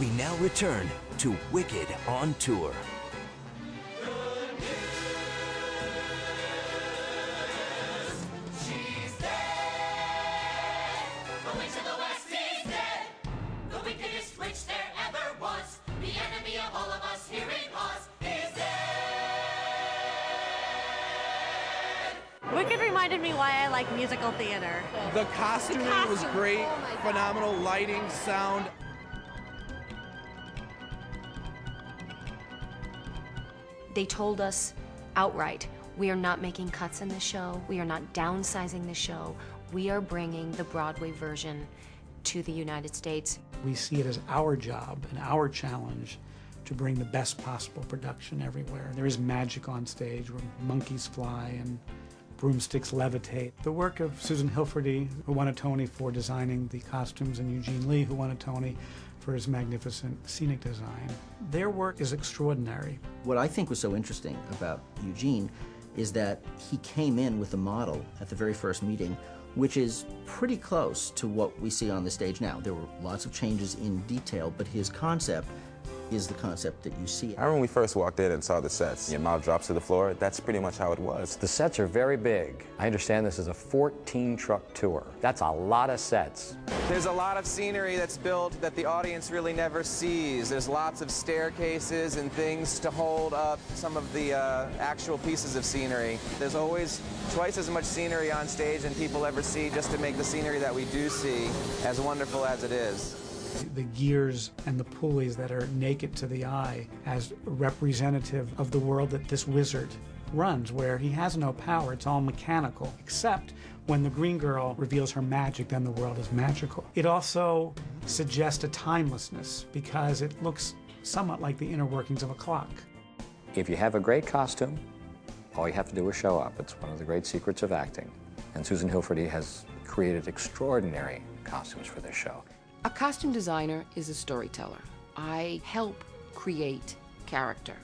We now return to Wicked on Tour. She's dead. The witch of the West is dead. The wickedest witch there ever was. The enemy of all of us here in Oz is dead. Wicked reminded me why I like musical theater. The costuming was great, phenomenal lighting, sound. They told us outright, we are not making cuts in the show, we are not downsizing the show, we are bringing the Broadway version to the United States. We see it as our job and our challenge to bring the best possible production everywhere. There is magic on stage where monkeys fly and broomsticks levitate. The work of Susan Hilferty, who won a Tony for designing the costumes, and Eugene Lee, who won a Tony for his magnificent scenic design. Their work is extraordinary. What I think was so interesting about Eugene is that he came in with a model at the very first meeting, which is pretty close to what we see on the stage now. There were lots of changes in detail, but his concept is the concept that you see. I remember when we first walked in and saw the sets. Your mouth drops to the floor. That's pretty much how it was. The sets are very big. I understand this is a 14-truck tour. That's a lot of sets. There's a lot of scenery that's built that the audience really never sees. There's lots of staircases and things to hold up some of the actual pieces of scenery. There's always twice as much scenery on stage than people ever see, just to make the scenery that we do see as wonderful as it is. The gears and the pulleys that are naked to the eye as representative of the world that this wizard runs, where he has no power, it's all mechanical, except when the green girl reveals her magic, then the world is magical. It also suggests a timelessness because it looks somewhat like the inner workings of a clock. If you have a great costume, all you have to do is show up. It's one of the great secrets of acting. And Susan Hilferty has created extraordinary costumes for this show. A costume designer is a storyteller. I help create character.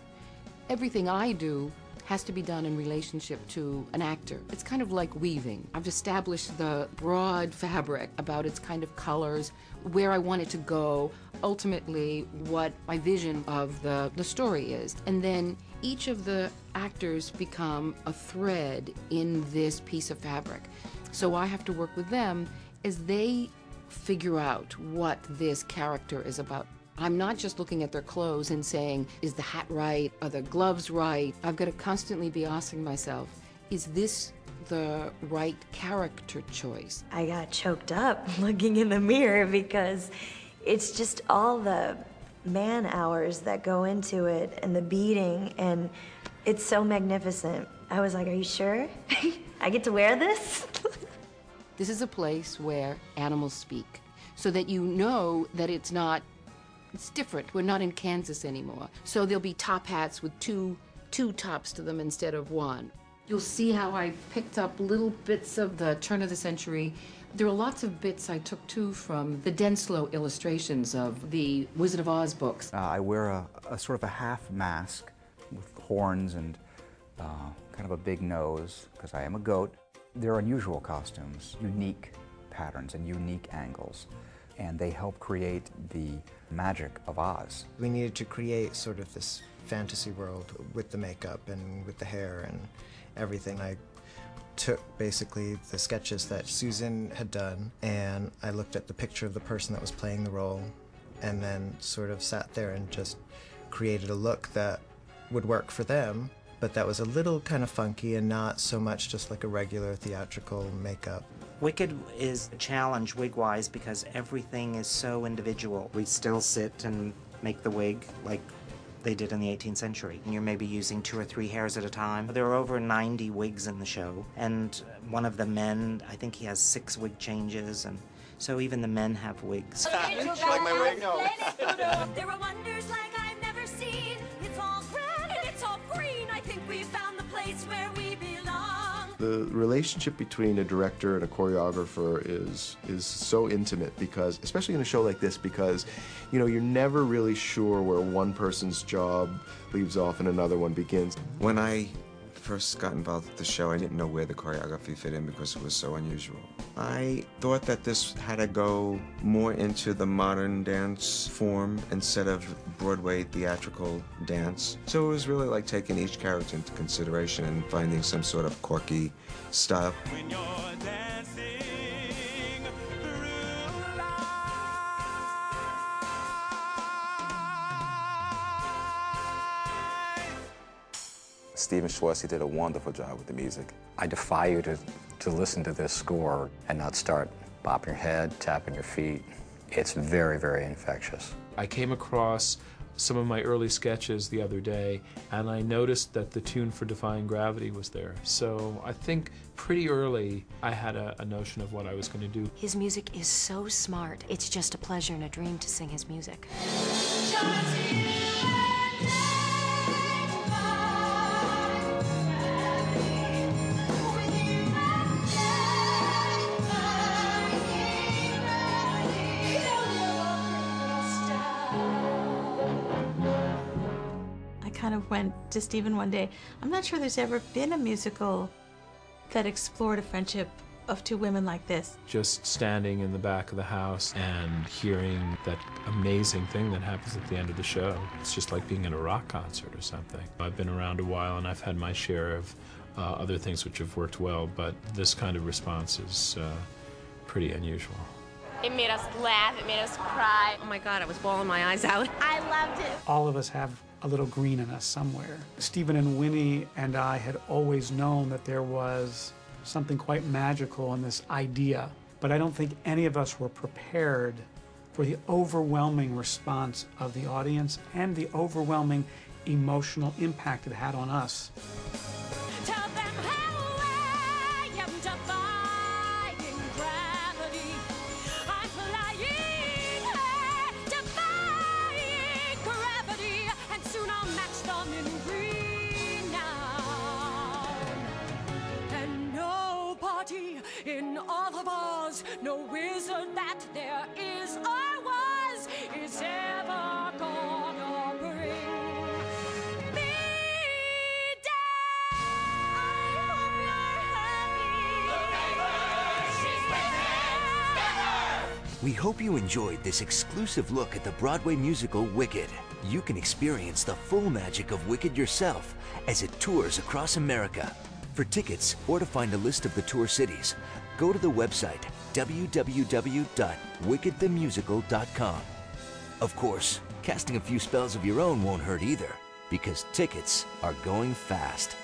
Everything I do has to be done in relationship to an actor. It's kind of like weaving. I've established the broad fabric about its kind of colors, where I want it to go, ultimately what my vision of the story is. And then each of the actors become a thread in this piece of fabric. So I have to work with them as they figure out what this character is about. I'm not just looking at their clothes and saying, is the hat right? Are the gloves right? I've got to constantly be asking myself, is this the right character choice? I got choked up looking in the mirror because it's just all the man hours that go into it and the beating, and it's so magnificent. I was like, are you sure? I get to wear this? This is a place where animals speak, so that you know that it's different. We're not in Kansas anymore. So there'll be top hats with two tops to them instead of one. You'll see how I picked up little bits of the turn of the century. There are lots of bits I took too from the Denslow illustrations of the Wizard of Oz books. I wear a sort of a half mask with horns and kind of a big nose, because I am a goat. They're unusual costumes, unique patterns and unique angles, and they help create the magic of Oz. We needed to create sort of this fantasy world with the makeup and with the hair and everything. I took basically the sketches that Susan had done, and I looked at the picture of the person that was playing the role, and then sort of sat there and just created a look that would work for them, but that was a little kind of funky and not so much just like a regular theatrical makeup. Wicked is a challenge wig-wise because everything is so individual. We still sit and make the wig like they did in the 18th century. And you're maybe using 2 or 3 hairs at a time. There are over 90 wigs in the show, and one of the men, I think he has 6 wig changes, and so even the men have wigs. Like my wig? No. There are wonders like I've never seen. It's all grand and it's all green. I think we found the place where we belong. The relationship between a director and a choreographer is so intimate, because, especially in a show like this, because, you know, you're never really sure where one person's job leaves off and another one begins. When I first got involved with the show, I didn't know where the choreography fit in because it was so unusual. I thought that this had to go more into the modern dance form instead of Broadway theatrical dance. So it was really like taking each character into consideration and finding some sort of quirky style. When you're dancing Stephen Schwartz, he did a wonderful job with the music. I defy you to listen to this score and not start bopping your head, tapping your feet. It's very, very infectious. I came across some of my early sketches the other day, and I noticed that the tune for Defying Gravity was there. So I think pretty early I had a notion of what I was going to do. His music is so smart. It's just a pleasure and a dream to sing his music. Kind of went to Stephen one day, I'm not sure there's ever been a musical that explored a friendship of two women like this. Just standing in the back of the house and hearing that amazing thing that happens at the end of the show. It's just like being at a rock concert or something. I've been around a while and I've had my share of other things which have worked well, but this kind of response is pretty unusual. It made us laugh, it made us cry. Oh my God, I was bawling my eyes out. I loved it. All of us have a little green in us somewhere. Stephen and Winnie and I had always known that there was something quite magical in this idea, but I don't think any of us were prepared for the overwhelming response of the audience and the overwhelming emotional impact it had on us. In all of Oz, no wizard that there is or was is ever gonna bring me down. I hope you're happy. We hope you enjoyed this exclusive look at the Broadway musical Wicked. You can experience the full magic of Wicked yourself as it tours across America. For tickets or to find a list of the tour cities, go to the website www.wickedthemusical.com. Of course, casting a few spells of your own won't hurt either, because tickets are going fast.